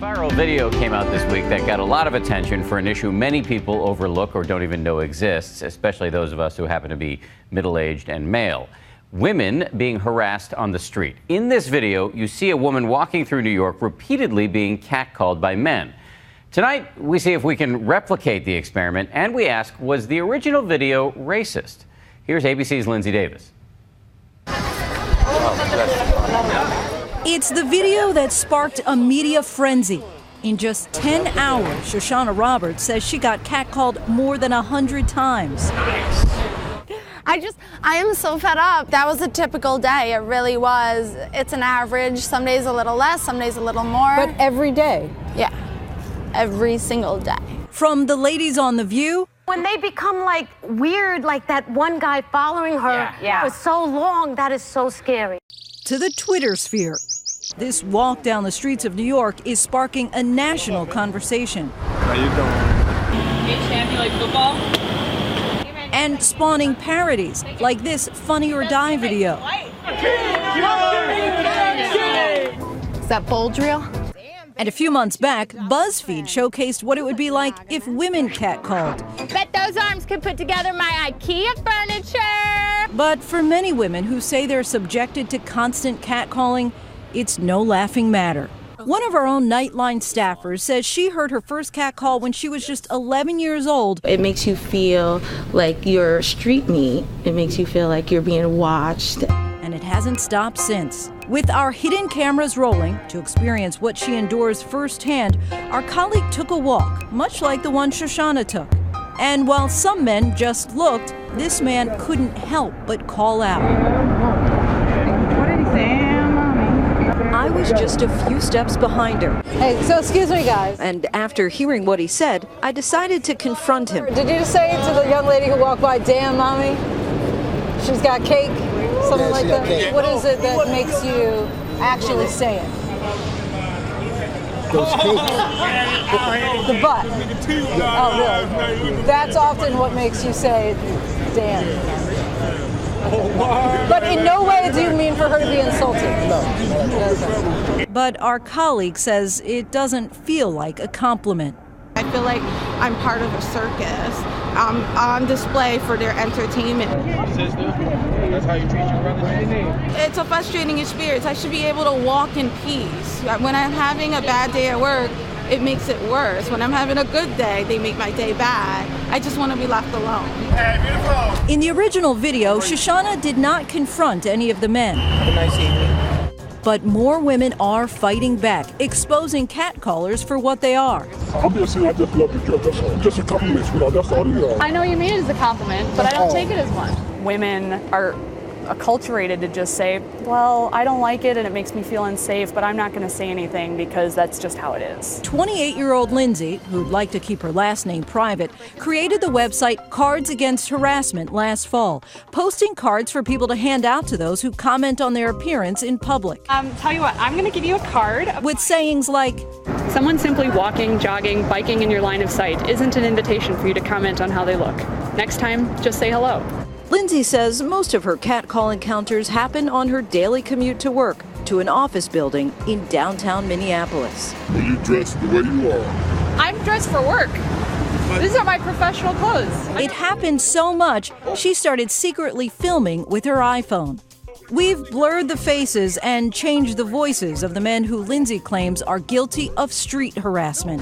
Viral video came out this week that got a lot of attention for an issue many people overlook or don't even know exists, especially those of us who happen to be middle-aged and male. Women being harassed on the street. In this video, you see a woman walking through New York repeatedly being catcalled by men. Tonight, we see if we can replicate the experiment, and we ask, was the original video racist? Here's ABC's Lindsay Davis. It's the video that sparked a media frenzy. In just 10 hours, Shoshana Roberts says she got catcalled more than 100 times. I am so fed up. That was a typical day. It really was. It's an average. Some days a little less, some days a little more. But every day? Yeah, every single day. From the ladies on The View. When they become like weird, like that one guy following her for so long, that is so scary. To the Twitter sphere. This walk down the streets of New York is sparking a national conversation. How you doing? Hey, champ, you like football? And spawning parodies like this Funny or Die video. Is that bold real? And a few months back, BuzzFeed showcased what it would be like if women catcalled. Bet those arms could put together my IKEA furniture. But for many women who say they're subjected to constant catcalling, it's no laughing matter. One of our own Nightline staffers says she heard her first catcall when she was just 11 years old. It makes you feel like you're street meat. It makes you feel like you're being watched. And it hasn't stopped since. With our hidden cameras rolling to experience what she endures firsthand, our colleague took a walk, much like the one Shoshana took. And while some men just looked, this man couldn't help but call out. What did he say, Mommy? I was just a few steps behind her. Hey, so excuse me, guys. And after hearing what he said, I decided to confront him. Did you just say to the young lady who walked by, damn, Mommy? She's got cake? Something like that? Cake. What is it that makes you actually say it? Those cake. The butt. Oh, really? That's often what makes you say, damn. But in no way do you mean for her to be insulted. No. But our colleague says it doesn't feel like a compliment. I feel like I'm part of a circus. I'm on display for their entertainment. That's how you treat your brothers? It's a frustrating experience. I should be able to walk in peace. When I'm having a bad day at work, it makes it worse. When I'm having a good day, they make my day bad. I just want to be left alone. Hey, beautiful. In the original video, Shoshana did not confront any of the men. Have a nice evening. But more women are fighting back, exposing catcallers for what they are. Obviously, I just love the girl. Just a compliment, that's all you are. I know you mean it as a compliment, but I don't take it as one. Women are acculturated to just say, well, I don't like it and it makes me feel unsafe, but I'm not going to say anything because that's just how it is. 28-year-old Lindsay, who'd like to keep her last name private, created the website Cards Against Harassment last fall, posting cards for people to hand out to those who comment on their appearance in public. Tell you what, I'm going to give you a card with sayings like, someone simply walking, jogging, biking in your line of sight isn't an invitation for you to comment on how they look. Next time, just say hello. Lindsay says most of her catcall encounters happen on her daily commute to work, to an office building in downtown Minneapolis. Are you dressed the way you are? I'm dressed for work. These are my professional clothes. It happened so much, she started secretly filming with her iPhone. We've blurred the faces and changed the voices of the men who Lindsay claims are guilty of street harassment.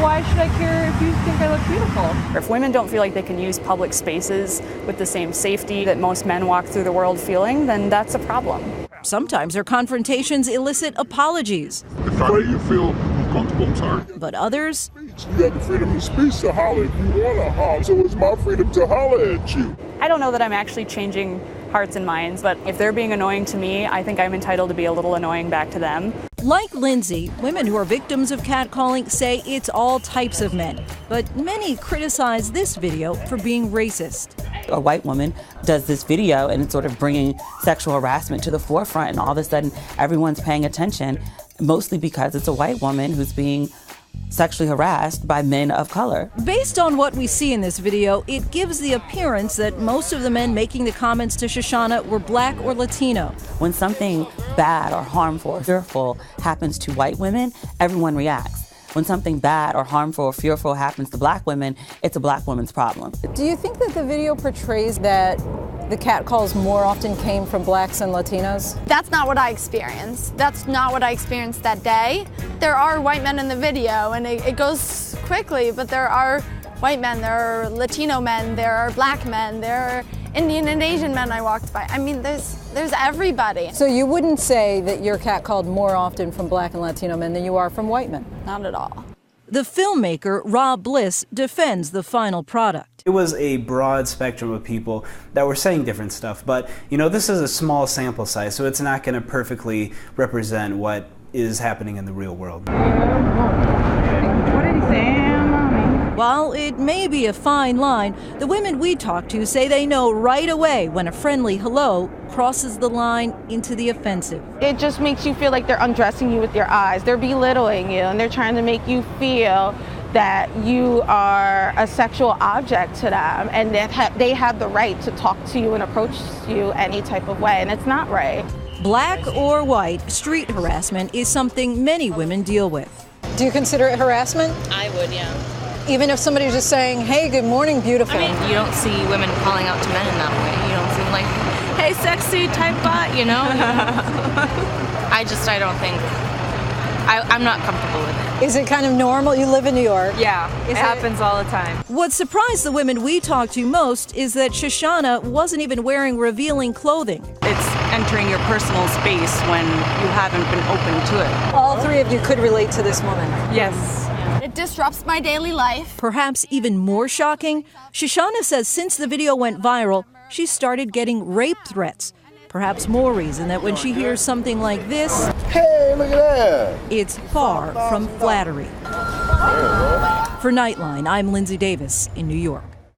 Why should I care if you think I look beautiful? If women don't feel like they can use public spaces with the same safety that most men walk through the world feeling, then that's a problem. Sometimes her confrontations elicit apologies. If I make you feel uncomfortable, I'm sorry. But others? You have the freedom of speech to holler if you want to holler, so it's my freedom to holler at you. I don't know that I'm actually changing hearts and minds, but if they're being annoying to me, I think I'm entitled to be a little annoying back to them. Like Lindsay, women who are victims of catcalling say it's all types of men, but many criticize this video for being racist. A white woman does this video and it's sort of bringing sexual harassment to the forefront, and all of a sudden everyone's paying attention, mostly because it's a white woman who's being sexually harassed by men of color. Based on what we see in this video, it gives the appearance that most of the men making the comments to Shoshana were black or Latino. When something bad or harmful or fearful happens to white women, everyone reacts. When something bad or harmful or fearful happens to black women, it's a black woman's problem. Do you think that the video portrays that the catcalls more often came from blacks and Latinos? That's not what I experienced. That's not what I experienced that day. There are white men in the video, and it goes quickly, but there are white men, there are Latino men, there are black men, there are Indian and Asian men I walked by. I mean, there's everybody. So you wouldn't say that you're catcalled more often from black and Latino men than you are from white men? Not at all. The filmmaker, Rob Bliss, defends the final product. It was a broad spectrum of people that were saying different stuff, but this is a small sample size, so it's not going to perfectly represent what is happening in the real world. What did he say? While it may be a fine line, the women we talk to say they know right away when a friendly hello crosses the line into the offensive. It just makes you feel like they're undressing you with their eyes. They're belittling you, and they're trying to make you feel that you are a sexual object to them, and that they have the right to talk to you and approach you any type of way, and it's not right. Black or white, street harassment is something many women deal with. Do you consider it harassment? I would, yeah. Even if somebody's just saying, hey, good morning, beautiful. I mean, you don't see women calling out to men in that way. You don't seem like, hey, sexy type bot, I don't think, I'm not comfortable with it. Is it kind of normal? You live in New York. Yeah, it happens all the time. What surprised the women we talked to most is that Shoshana wasn't even wearing revealing clothing. It's entering your personal space when you haven't been open to it. All three of you could relate to this woman. Yes. It disrupts my daily life. Perhaps even more shocking, Shoshana says since the video went viral, she started getting rape threats. Perhaps more reason that when she hears something like this, hey, look at that, it's far from flattery. For Nightline, I'm Lindsay Davis in New York.